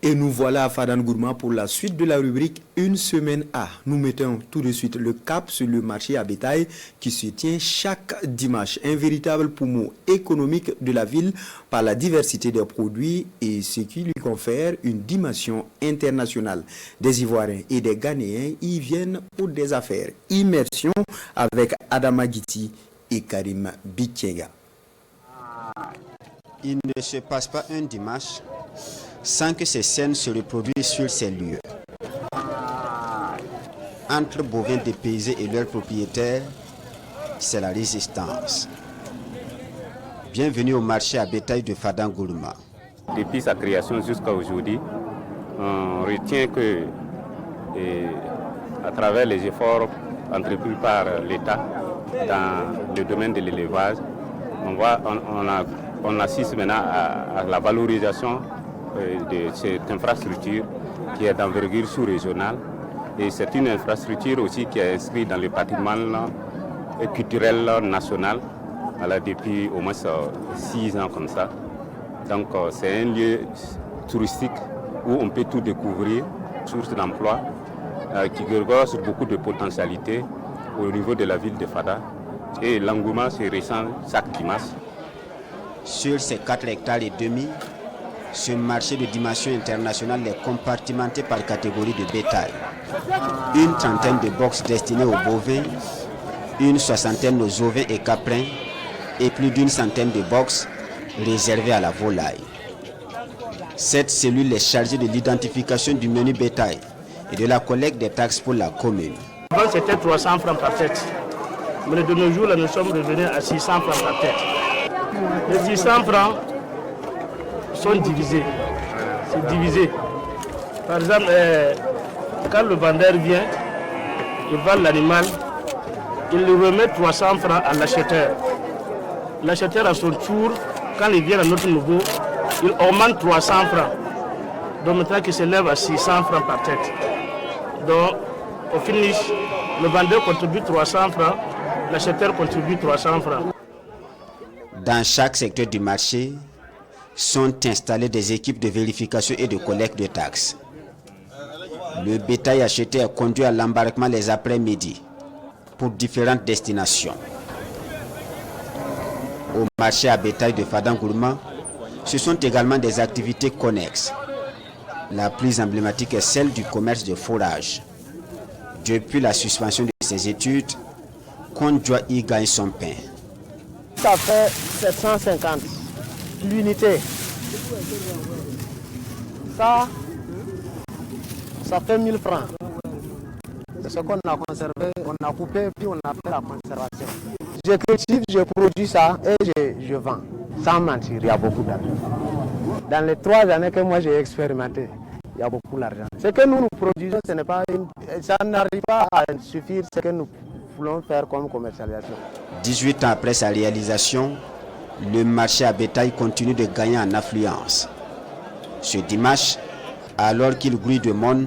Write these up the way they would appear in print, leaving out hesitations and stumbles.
Et nous voilà à Fadane Gourma pour la suite de la rubrique Une semaine A. Nous mettons tout de suite le cap sur le marché à bétail qui se tient chaque dimanche. Un véritable poumon économique de la ville par la diversité des produits et ce qui lui confère une dimension internationale. Des Ivoiriens et des Ghanéens y viennent pour des affaires. Immersion avec Adama Guiti et Karim Bikenga. Il ne se passe pas un dimanche sans que ces scènes se reproduisent sur ces lieux. Entre bovins dépaysés et leurs propriétaires, c'est la résistance. Bienvenue au marché à bétail de Fadane Gourma. Depuis sa création jusqu'à aujourd'hui, on retient que, à travers les efforts entrepris par l'État dans le domaine de l'élevage, on assiste maintenant à la valorisation de cette infrastructure qui est d'envergure sous-régionale. Et c'est une infrastructure aussi qui est inscrite dans le patrimoine culturel national depuis au moins 6 ans comme ça. Donc c'est un lieu touristique où on peut tout découvrir, source d'emploi, qui regorge sur beaucoup de potentialités au niveau de la ville de Fada. Et l'engouement se ressent chaque dimanche. Sur ces 4 hectares et demi, ce marché de dimension internationale est compartimenté par catégorie de bétail. Une trentaine de boxes destinées aux bovins, une soixantaine aux ovins et caprins et plus d'une centaine de boxes réservées à la volaille. Cette cellule est chargée de l'identification du menu bétail et de la collecte des taxes pour la commune. Avant c'était 300 francs par tête, mais de nos jours là, nous sommes revenus à 600 francs par tête. Les 600 francs sont divisés. C'est divisé. Par exemple, quand le vendeur vient, il vend l'animal, il lui remet 300 francs à l'acheteur. L'acheteur à son tour, quand il vient à notre niveau, il augmente 300 francs. Donc maintenant qu'il s'élève à 600 francs par tête. Donc au finish, le vendeur contribue 300 francs, l'acheteur contribue 300 francs. Dans chaque secteur du marché sont installées des équipes de vérification et de collecte de taxes. Le bétail acheté est conduit à l'embarquement les après-midi pour différentes destinations. Au marché à bétail de Fadane Gourma, ce sont également des activités connexes. La plus emblématique est celle du commerce de fourrage. Depuis la suspension de ses études, Kondjoa y gagne son pain. Ça fait 750 l'unité. Ça fait 1000 francs. C'est ce qu'on a conservé, on a coupé, puis on a fait la conservation. Je cultive, je produis ça et je vends. Sans mentir, il y a beaucoup d'argent. Dans les 3 années que moi j'ai expérimenté, il y a beaucoup d'argent. Ce que nous produisons, ça n'arrive pas à suffire ce que nous voulons faire comme commercialisation. 18 ans après sa réalisation, le marché à bétail continue de gagner en affluence. Ce dimanche, alors qu'il grouille de monde,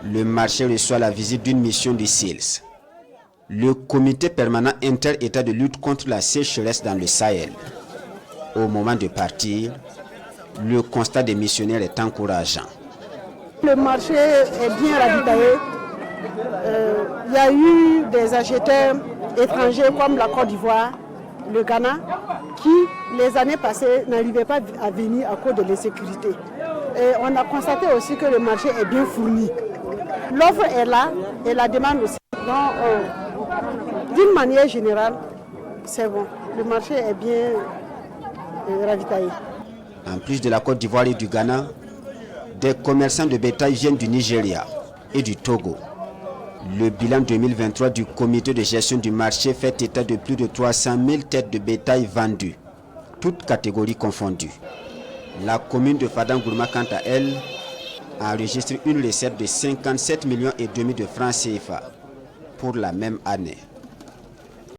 le marché reçoit la visite d'une mission du SEALS, le comité permanent inter-État de lutte contre la sécheresse dans le Sahel. Au moment de partir, le constat des missionnaires est encourageant. Le marché est bien ravitaillé. Il y a eu des acheteurs étrangers comme la Côte d'Ivoire, le Ghana, qui les années passées n'arrivaient pas à venir à cause de l'insécurité. Et on a constaté aussi que le marché est bien fourni. L'offre est là et la demande aussi. Donc, d'une manière générale, c'est bon. Le marché est bien ravitaillé. En plus de la Côte d'Ivoire et du Ghana, des commerçants de bétail viennent du Nigeria et du Togo. Le bilan 2023 du comité de gestion du marché fait état de plus de 300 000 têtes de bétail vendues, toutes catégories confondues. La commune de Fadane Gourma, quant à elle, a enregistré une recette de 57,5 millions de francs CFA pour la même année.